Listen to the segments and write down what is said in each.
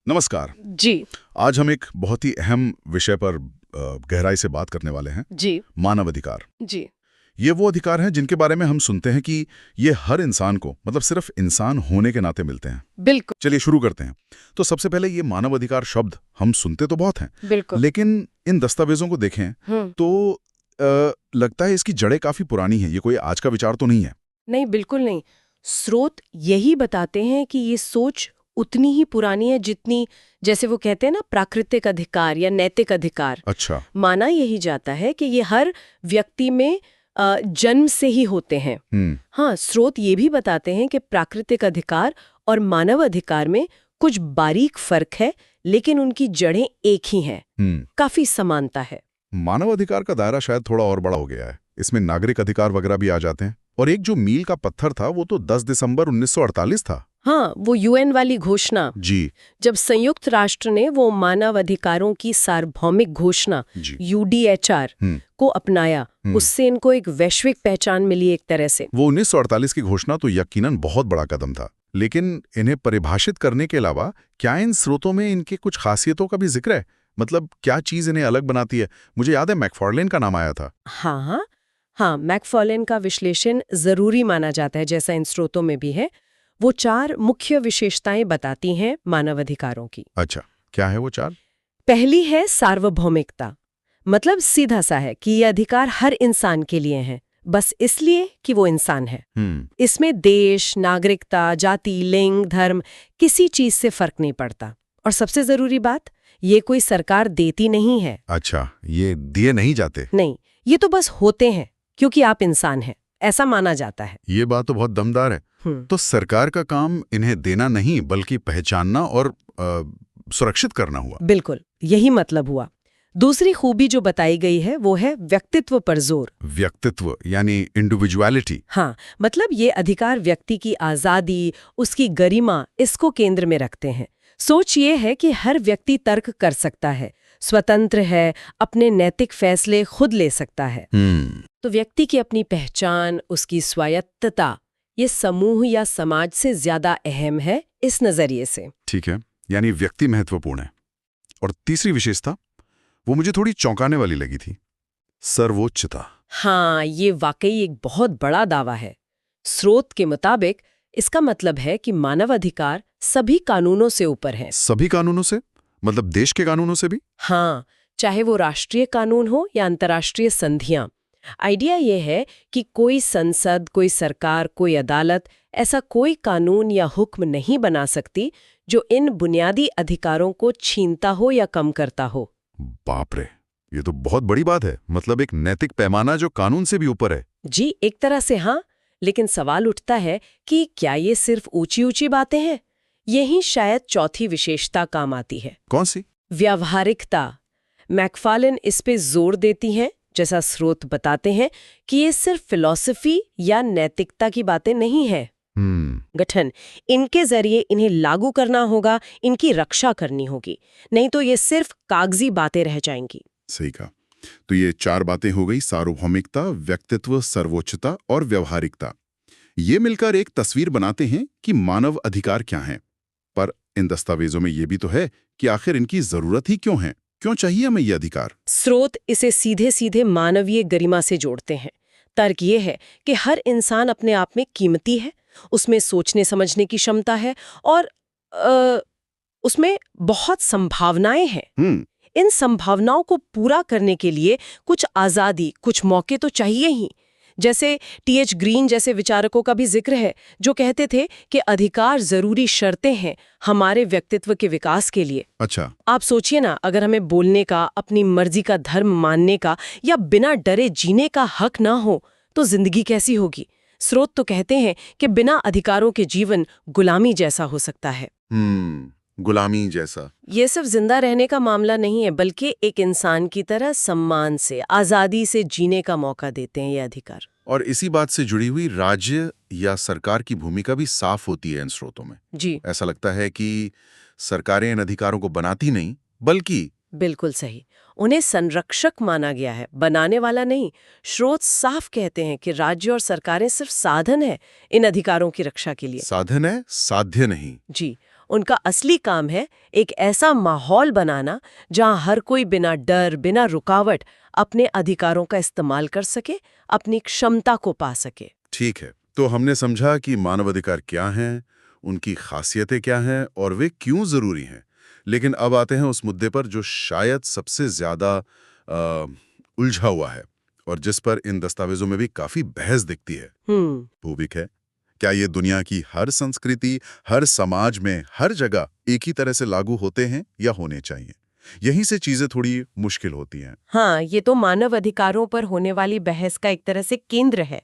नमस्कार। जी। आज हम एक बहुत ही अहम विषय पर गहराई से बात करने वाले हैं। जी। मानव अधिकार। जी। ये वो अधिकार हैं जिनके बारे में हम सुनते हैं कि ये हर इंसान को, मतलब सिर्फ इंसान होने के नाते मिलते हैं। बिल्कुल। चलिए शुरू करते हैं। तो सबसे पहले ये मानव अधिकार शब्द हम सुनते तो बहुत हैं, बिल्कुल। लेकिन इन दस्तावेजों को देखें तो लगता है इसकी जड़ें काफी पुरानी हैं। ये कोई आज का विचार तो नहीं है। नहीं, बिल्कुल नहीं। स्रोत यही बताते हैं कि ये सोच उतनी ही पुरानी है जितनी, जैसे वो कहते हैं ना, प्राकृतिक अधिकार या नैतिक अधिकार। अच्छा। माना यही जाता है कि ये हर व्यक्ति में जन्म से ही होते हैं। हाँ, स्रोत ये भी बताते हैं कि प्राकृतिक अधिकार और मानव अधिकार में कुछ बारीक फर्क है, लेकिन उनकी जड़ें एक ही हैं। काफी समानता है। मानव अधिकार का दायरा शायद थोड़ा और बड़ा हो गया है। इसमें नागरिक अधिकार वगैरह भी आ जाते हैं। और एक जो मील का पत्थर था वो तो 10 दिसंबर 1948 था। हाँ, वो यूएन वाली घोषणा। जी। जब संयुक्त राष्ट्र ने वो मानव अधिकारों की सार्वभौमिक घोषणा UDHR को अपनाया, उससे इनको एक वैश्विक पहचान मिली एक तरह से। वो 1948 की घोषणा तो यकीनन बहुत बड़ा कदम था, लेकिन इन्हें परिभाषित करने के अलावा क्या इन स्रोतों में इनके कुछ खासियतों का भी जिक्र है? मतलब क्या चीज इन्हें अलग बनाती है? मुझे याद है मैकफार्लेन का नाम आया था। हाँ, मैकफार्लेन का विश्लेषण जरूरी माना जाता है, जैसा इन स्रोतों में भी है। वो 4 मुख्य विशेषताएं बताती हैं मानव अधिकारों की। अच्छा, क्या है वो 4? पहली है सार्वभौमिकता। मतलब सीधा सा है कि ये अधिकार हर इंसान के लिए हैं, बस इसलिए कि वो इंसान है। इसमें देश, नागरिकता, जाति, लिंग, धर्म, किसी चीज से फर्क नहीं पड़ता। और सबसे जरूरी बात, ये कोई सरकार देती नहीं है। अच्छा, ये दिए नहीं जाते? नहीं, ये तो बस होते हैं क्योंकि आप इंसान हैं, ऐसा माना जाता है। ये बात तो बहुत दमदार है। तो सरकार का काम इन्हें देना नहीं, बल्कि पहचानना और सुरक्षित करना हुआ। बिल्कुल, यही मतलब हुआ। दूसरी खूबी जो बताई गई है वो है व्यक्तित्व पर जोर। व्यक्तित्व यानी इंडिविजुअलिटी। हाँ, मतलब ये अधिकार व्यक्ति की आजादी, उसकी गरिमा, इसको केंद्र में रखते हैं। सोच ये है कि हर व्यक्ति तर्क कर सकता है, स्वतंत्र है, अपने नैतिक फैसले खुद ले सकता है। तो व्यक्ति की अपनी पहचान, उसकी स्वायत्तता, ये समूह या समाज से ज्यादा अहम है इस नजरिए से। ठीक है, यानी व्यक्ति महत्वपूर्ण है। और तीसरी विशेषता, वो मुझे थोड़ी चौंकाने वाली लगी थी, सर्वोच्चता। हाँ, ये वाकई एक बहुत बड़ा दावा है। स्रोत के मुताबिक इसका मतलब है कि मानव अधिकार सभी कानूनों से ऊपर है। सभी कानूनों से? मतलब देश के कानूनों से भी? हाँ, चाहे वो राष्ट्रीय कानून हो या अंतर्राष्ट्रीय संधियां। आइडिया ये है कि कोई संसद, कोई सरकार, कोई अदालत ऐसा कोई कानून या हुक्म नहीं बना सकती जो इन बुनियादी अधिकारों को छीनता हो या कम करता हो। बाप रे, ये तो बहुत बड़ी बात है। मतलब एक नैतिक पैमाना जो कानून से भी ऊपर है। जी, एक तरह से हाँ, लेकिन सवाल उठता है कि क्या ये सिर्फ ऊंची ऊंची बातें हैं? यही शायद चौथी विशेषता काम आती है। कौन सी? व्यावहारिकता। मैकफार्लेन इस पे जोर देती हैं, जैसा स्रोत बताते हैं, कि ये सिर्फ फिलॉसफी या नैतिकता की बातें नहीं है। गठन, इनके जरिए इन्हें लागू करना होगा, इनकी रक्षा करनी होगी, नहीं तो ये सिर्फ कागजी बातें रह जाएंगी। सही कहा। तो ये 4 बातें हो गई, सार्वभौमिकता, व्यक्तित्व, सर्वोच्चता और व्यवहारिकता। ये मिलकर एक तस्वीर बनाते हैं कि मानव अधिकार क्या हैं। पर इन दस्तावेजों में ये भी तो है कि आखिर इनकी जरूरत ही क्यों है? क्यों चाहिए हमें ये अधिकार? स्रोत इसे सीधे सीधे मानवीय गरिमा से जोड़ते हैं। तर्क ये है कि हर इंसान अपने आप में कीमती है, उसमें सोचने समझने की क्षमता है और उसमें बहुत संभावनाएं हैं। इन संभावनाओं को पूरा करने के लिए कुछ आज़ादी, कुछ मौके तो चाहिए ही। जैसे TH ग्रीन जैसे विचारकों का भी जिक्र है, जो कहते थे कि अधिकार जरूरी शर्तें हैं हमारे व्यक्तित्व के विकास के लिए। अच्छा। आप सोचिए ना, अगर हमें बोलने का, अपनी मर्जी का धर्म मानने का या बिना डरे जीने का हक ना हो तो जिंदगी कैसी होगी? स्रोत तो कहते हैं कि बिना अधिकारों के जीवन गुलामी जैसा हो सकता है। गुलामी जैसा? ये सिर्फ जिंदा रहने का मामला नहीं है, बल्कि एक इंसान की तरह सम्मान से, आजादी से जीने का मौका देते हैं ये अधिकार। और इसी बात से जुड़ी हुई राज्य या सरकार की भूमिका भी साफ होती है इन स्रोतों में। जी, ऐसा लगता है कि सरकारें इन अधिकारों को बनाती नहीं, बल्कि... बिल्कुल सही, उन्हें संरक्षक माना गया है, बनाने वाला नहीं। स्रोत साफ कहते हैं कि राज्य और सरकारें सिर्फ साधन है इन अधिकारों की रक्षा के लिए। साधन है, साध्य नहीं। जी, उनका असली काम है एक ऐसा माहौल बनाना जहां हर कोई बिना डर, बिना रुकावट अपने अधिकारों का इस्तेमाल कर सके, अपनी क्षमता को पा सके। ठीक है, तो हमने समझा कि मानवाधिकार क्या हैं, उनकी खासियतें क्या हैं और वे क्यों जरूरी हैं। लेकिन अब आते हैं उस मुद्दे पर जो शायद सबसे ज्यादा उलझा हुआ है और जिस पर इन दस्तावेजों में भी काफी बहस दिखती है। भूविक है, क्या ये दुनिया की हर संस्कृति, हर समाज में, हर जगह एक ही तरह से लागू होते हैं या होने चाहिए? यहीं से चीजें थोड़ी मुश्किल होती हैं। हाँ, ये तो मानव अधिकारों पर होने वाली बहस का एक तरह से केंद्र है।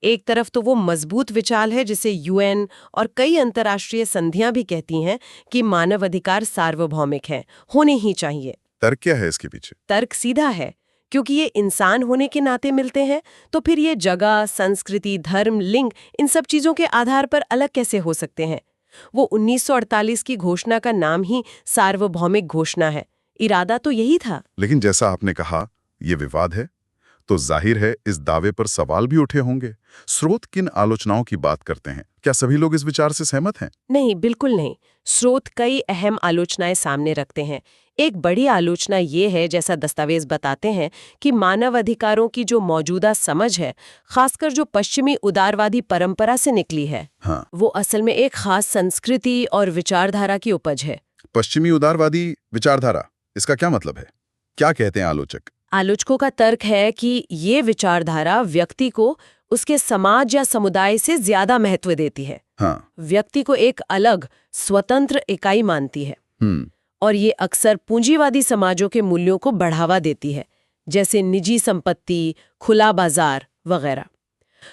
एक तरफ तो वो मजबूत विचार है जिसे यूएन और कई अंतर्राष्ट्रीय संधियां भी कहती हैं कि मानव अधिकार सार्वभौमिक हैं, होने ही चाहिए। तर्क क्या है इसके पीछे? तर्क सीधा है, क्योंकि ये इंसान होने के नाते मिलते हैं, तो फिर ये जगह, संस्कृति, धर्म, लिंग, इन सब चीजों के आधार पर अलग कैसे हो सकते हैं? वो 1948 की घोषणा का नाम ही सार्वभौमिक घोषणा है। इरादा तो यही था। लेकिन जैसा आपने कहा, ये विवाद है, तो जाहिर है इस दावे पर सवाल भी उठे होंगे। स्रोत किन आलोचनाओं की बात करते हैं? क्या सभी लोग इस विचार से सहमत हैं? नहीं, बिल्कुल नहीं। स्रोत कई अहम आलोचनाएं सामने रखते हैं। एक बड़ी आलोचना ये है, जैसा दस्तावेज बताते हैं, कि मानव अधिकारों की जो मौजूदा समझ है, खासकर जो पश्चिमी उदारवादी परंपरा से निकली है, हाँ। वो असल में एक खास संस्कृति और विचारधारा की उपज है। पश्चिमी उदारवादी विचारधारा, इसका क्या मतलब है? क्या कहते हैं आलोचक? आलोचकों का तर्क है कि ये विचारधारा व्यक्ति को उसके समाज या समुदाय से ज्यादा महत्व देती है। हाँ। व्यक्ति को एक अलग, स्वतंत्र इकाई मानती है। और ये अक्सर पूंजीवादी समाजों के मूल्यों को बढ़ावा देती है, जैसे निजी संपत्ति, खुला बाजार वगैरह।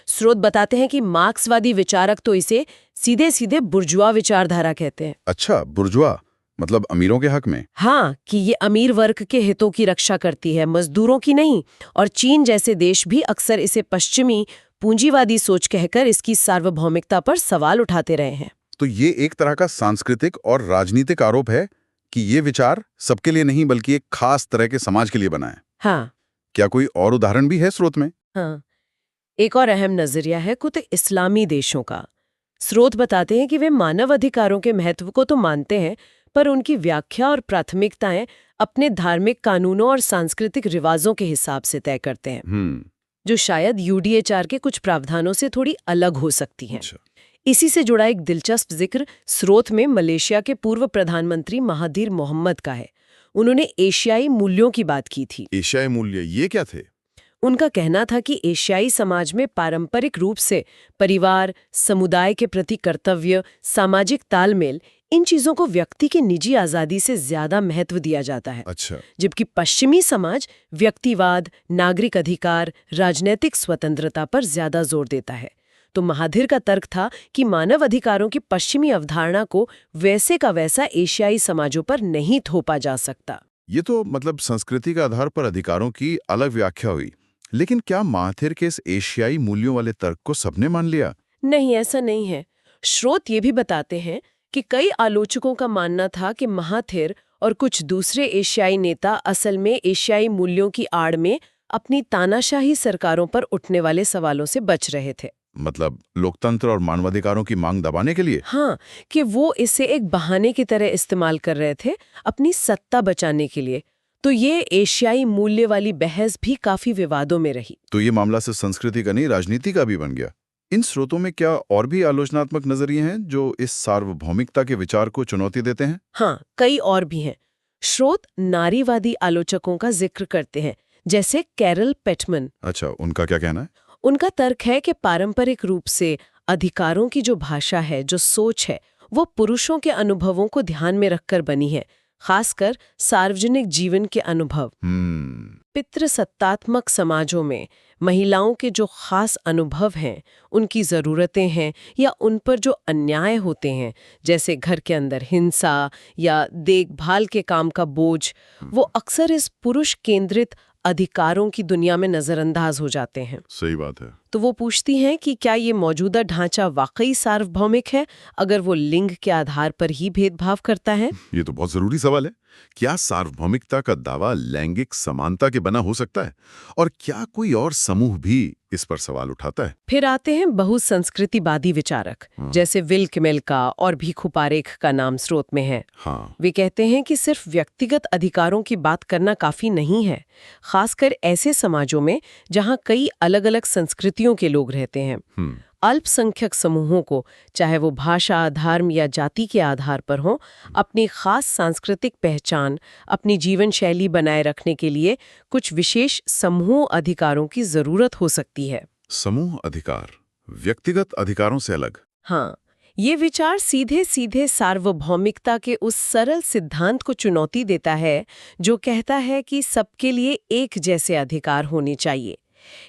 स्रोत बताते हैं कि मार्क्सवादी विचारक तो इसे सीधे सीधे बुर्जुआ विचारधारा कहते हैं। अच्छा, बुर्जुआ मतलब अमीरों के हक में? हाँ, कि ये अमीर वर्ग के हितों की रक्षा करती है, मजदूरों की नहीं। और चीन जैसे देश भी अक्सर इसे पश्चिमी पूंजीवादी सोच कहकर इसकी सार्वभौमिकता पर सवाल उठाते रहे हैं। तो ये एक तरह का सांस्कृतिक और राजनीतिक आरोप है कि ये विचार सबके लिए नहीं बल्कि एक खास तरह के समाज के लिए बना है। हाँ। क्या कोई और उदाहरण भी है स्रोत में? हाँ, एक और अहम नजरिया है कुछ इस्लामी देशों का। स्रोत बताते हैं कि वे मानव अधिकारों के महत्व को तो मानते हैं, पर उनकी व्याख्या और प्राथमिकताएं अपने धार्मिक कानूनों और सांस्कृतिक रिवाजों के हिसाब से तय करते हैं, जो शायद यूडीएचआर के कुछ प्रावधानों से थोड़ी अलग हो सकती हैं। अच्छा। इसी से जुड़ा एक दिलचस्प जिक्र स्रोत में मलेशिया के पूर्व प्रधानमंत्री महाथीर मोहम्मद का है। उन्होंने एशियाई मूल्यों की बात की थी। एशियाई मूल्य ये क्या थे? उनका कहना था कि एशियाई समाज में पारंपरिक रूप से परिवार, समुदाय के प्रति कर्तव्य, सामाजिक तालमेल, इन चीजों को व्यक्ति की निजी आजादी से ज्यादा महत्व दिया जाता है। अच्छा। जबकि पश्चिमी समाज व्यक्तिवाद, नागरिक अधिकार, राजनीतिक स्वतंत्रता पर ज्यादा जोर देता है। तो महाथीर का तर्क था कि मानव अधिकारों की पश्चिमी अवधारणा को वैसे का वैसा एशियाई समाजों पर नहीं थोपा जा सकता। ये तो मतलब संस्कृति के आधार पर अधिकारों की अलग व्याख्या हुई। लेकिन क्या महाथीर के इस एशियाई मूल्यों वाले तर्क को सबने मान लिया? नहीं, ऐसा नहीं है। स्रोत ये भी बताते हैं कि कई आलोचकों का मानना था कि महाथीर और कुछ दूसरे एशियाई नेता असल में एशियाई मूल्यों की आड़ में अपनी तानाशाही सरकारों पर उठने वाले सवालों से बच रहे थे। मतलब लोकतंत्र और मानवाधिकारों की मांग दबाने के लिए? हाँ, कि वो इसे एक बहाने की तरह इस्तेमाल कर रहे थे अपनी सत्ता बचाने के लिए। तो ये एशियाई मूल्य वाली बहस भी काफी विवादों में रही। तो ये मामला सिर्फ संस्कृति का नहीं, राजनीति का भी बन गया। इन स्रोतों में क्या और भी आलोचनात्मक नजरिए हैं जो इस सार्वभौमिकता के विचार को चुनौती देते हैं? हाँ, कई और भी हैं। स्रोत नारीवादी आलोचकों का जिक्र करते हैं, जैसे कैरल पेटमन। अच्छा, उनका क्या कहना है? उनका तर्क है कि पारंपरिक रूप से अधिकारों की जो भाषा है, जो सोच है, वो पुरुषों के अनुभवों को ध्यान में रखकर बनी है, खासकर सार्वजनिक जीवन के अनुभव। पितृसत्तात्मक समाजों में महिलाओं के जो खास अनुभव हैं, उनकी ज़रूरतें हैं या उन पर जो अन्याय होते हैं, जैसे घर के अंदर हिंसा या देखभाल के काम का बोझ, वो अक्सर इस पुरुष केंद्रित अधिकारों की दुनिया में नज़रअंदाज हो जाते हैं। सही बात है। तो वो पूछती हैं कि क्या ये मौजूदा ढांचा वाकई सार्वभौमिक है अगर वो लिंग के आधार पर ही भेदभाव करता है। ये तो बहुत जरूरी सवाल है। क्या सार्वभौमिकता का दावा लैंगिक समानता के बना हो सकता है? और क्या कोई और समूह भी इस पर सवाल उठाता है? फिर आते हैं बहुसंस्कृतिवादी विचारक, जैसे विल किमेल्का और भीखू पारेख का नाम स्रोत में है। हाँ, वे कहते हैं कि सिर्फ व्यक्तिगत अधिकारों की बात करना काफी नहीं है, खासकर ऐसे समाजों में जहां कई अलग-अलग संस्कृतियों के लोग रहते हैं। अल्पसंख्यक समूहों को, चाहे वो भाषा, धर्म या जाति के आधार पर हो, अपनी खास सांस्कृतिक पहचान, अपनी जीवन शैली बनाए रखने के लिए कुछ विशेष समूह अधिकारों की जरूरत हो सकती है। समूह अधिकार व्यक्तिगत अधिकारों से अलग। हाँ, ये विचार सीधे सीधे सार्वभौमिकता के उस सरल सिद्धांत को चुनौती देता है जो कहता है कि सबके लिए एक जैसे अधिकार होने चाहिए।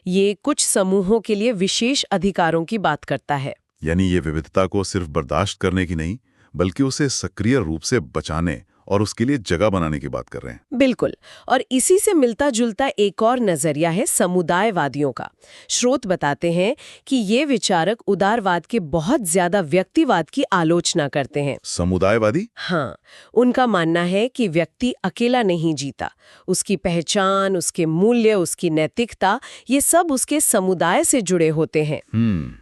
ये कुछ समूहों के लिए विशेष अधिकारों की बात करता है। यानी ये विविधता को सिर्फ बर्दाश्त करने की नहीं, बल्कि उसे सक्रिय रूप से बचाने और उसके लिए जगह बनाने की बात कर रहे हैं। बिल्कुल। और इसी से मिलता जुलता एक और नजरिया है समुदायवादियों का। स्रोत बताते हैं कि ये विचारक उदारवाद के बहुत ज्यादा व्यक्तिवाद की आलोचना करते हैं। समुदायवादी? हाँ, उनका मानना है कि व्यक्ति अकेला नहीं जीता। उसकी पहचान, उसके मूल्य, उसकी नैतिकता, ये सब उसके समुदाय से जुड़े होते हैं।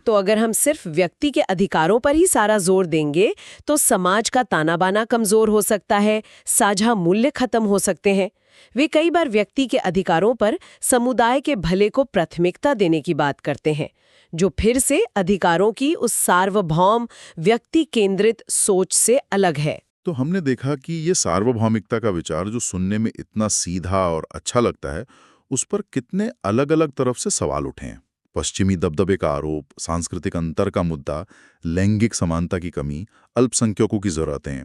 तो अगर हम सिर्फ व्यक्ति के अधिकारों पर ही सारा जोर देंगे तो समाज का ताना बाना कमजोर हो सकता है, साझा मूल्य खत्म हो सकते हैं। वे कई बार व्यक्ति के अधिकारों पर समुदाय के भले को प्राथमिकता देने की बात करते हैं, जो फिर से अधिकारों की उस सार्वभौम व्यक्ति केंद्रित सोच से अलग है। तो हमने देखा कि ये सार्वभौमिकता का विचार जो सुनने में इतना सीधा और अच्छा लगता है, उस पर कितने अलग-अलग तरफ से सवाल उठे हैं। पश्चिमी दबदबे का आरोप, सांस्कृतिक अंतर का मुद्दा, लैंगिक समानता की कमी, अल्पसंख्यकों की जरूरतें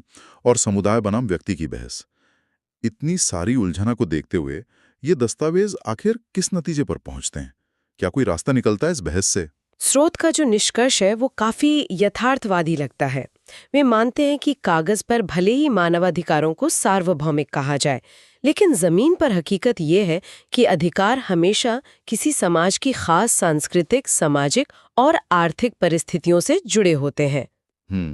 और समुदाय बनाम व्यक्ति की बहस। इतनी सारी उलझना को देखते हुए ये दस्तावेज आखिर किस नतीजे पर पहुंचते हैं? क्या कोई रास्ता निकलता है इस बहस से? स्रोत का जो निष्कर्ष है वो काफी यथार्थवादी लगता है। वे मानते हैं कि कागज पर भले ही मानवाधिकारों को सार्वभौमिक कहा जाए, लेकिन जमीन पर हकीकत ये है कि अधिकार हमेशा किसी समाज की खास सांस्कृतिक, सामाजिक और आर्थिक परिस्थितियों से जुड़े होते हैं।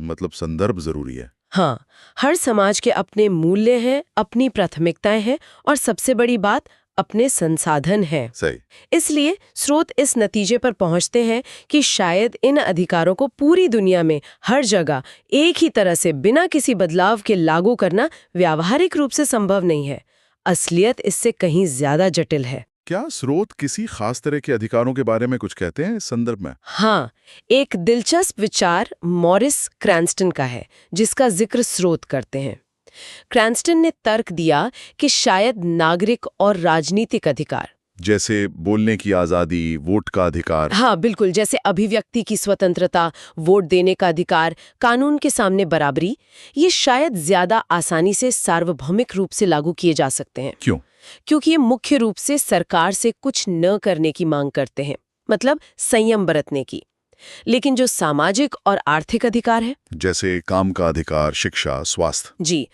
मतलब संदर्भ जरूरी है। हाँ, हर समाज के अपने मूल्य हैं, अपनी प्राथमिकताएं हैं और सबसे बड़ी बात, अपने संसाधन हैं। सही। इसलिए स्रोत इस नतीजे पर पहुंचते हैं कि शायद इन अधिकारों को पूरी दुनिया में हर जगह एक ही तरह से बिना किसी बदलाव के लागू करना व्यावहारिक रूप से संभव नहीं है। असलियत इससे कहीं ज्यादा जटिल है। क्या स्रोत किसी खास तरह के अधिकारों के बारे में कुछ कहते हैं इस संदर्भ में? हाँ, एक दिलचस्प विचार मॉरिस क्रैन्स्टन का है, जिसका जिक्र स्रोत करते हैं। क्रैन्स्टन ने तर्क दिया कि शायद नागरिक और राजनीतिक अधिकार, जैसे बोलने की आजादी, वोट का अधिकार। हाँ बिल्कुल, जैसे अभिव्यक्ति की स्वतंत्रता, वोट देने का अधिकार, कानून के सामने बराबरी, ये शायद ज्यादा आसानी से सार्वभौमिक रूप से लागू किए जा सकते हैं। क्यों? क्योंकि ये मुख्य रूप से सरकार से कुछ न करने की मांग करते हैं, मतलब संयम बरतने की। लेकिन जो सामाजिक और आर्थिक अधिकार है, जैसे काम का अधिकार, शिक्षा, स्वास्थ्य। जी,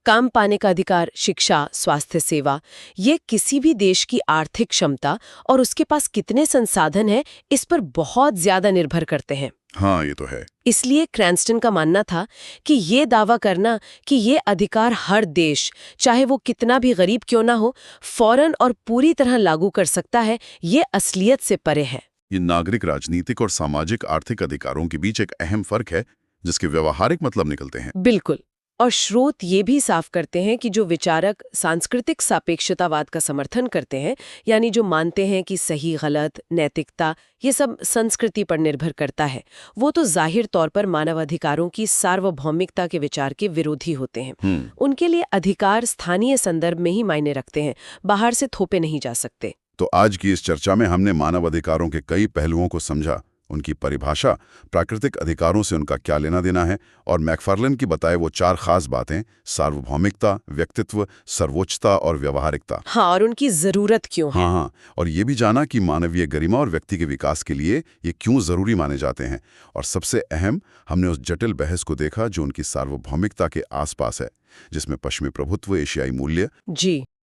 काम पाने का अधिकार, शिक्षा, स्वास्थ्य सेवा, ये किसी भी देश की आर्थिक क्षमता और उसके पास कितने संसाधन हैं, इस पर बहुत ज्यादा निर्भर करते हैं। हाँ, ये तो है। इसलिए क्रैन्स्टन का मानना था कि ये दावा करना कि ये अधिकार हर देश, चाहे वो कितना भी गरीब क्यों ना हो, फौरन और पूरी तरह लागू कर सकता है, ये असलियत से परे है। ये नागरिक, राजनीतिक और सामाजिक आर्थिक अधिकारों के बीच एक अहम फर्क है, जिसके व्यवहारिक मतलब निकलते हैं। बिल्कुल। और स्रोत ये भी साफ करते हैं कि जो विचारक सांस्कृतिक सापेक्षतावाद का समर्थन करते हैं, यानी जो मानते हैं कि सही गलत, नैतिकता, ये सब संस्कृति पर निर्भर करता है, वो तो जाहिर तौर पर मानवाधिकारों की सार्वभौमिकता के विचार के विरोधी होते हैं। उनके लिए अधिकार स्थानीय संदर्भ में ही मायने रखते हैं, बाहर से थोपे नहीं जा सकते। तो आज की इस चर्चा में हमने मानव अधिकारों के कई पहलुओं को समझा, उनकी परिभाषा, प्राकृतिक अधिकारों से उनका क्या लेना देना है, और मैकफार्लेन की बताए वो 4 खास बातें: सार्वभौमिकता, व्यक्तित्व, सर्वोच्चता और व्यवहारिकता। हाँ, और उनकी जरूरत क्यों है। हाँ, और ये भी जाना कि मानवीय गरिमा और व्यक्ति के विकास के लिए ये क्यों जरूरी माने जाते हैं। और सबसे अहम, हमने उस जटिल बहस को देखा जो उनकी सार्वभौमिकता के आसपास है, जिसमें पश्चिमी प्रभुत्व, एशियाई मूल्य, जी,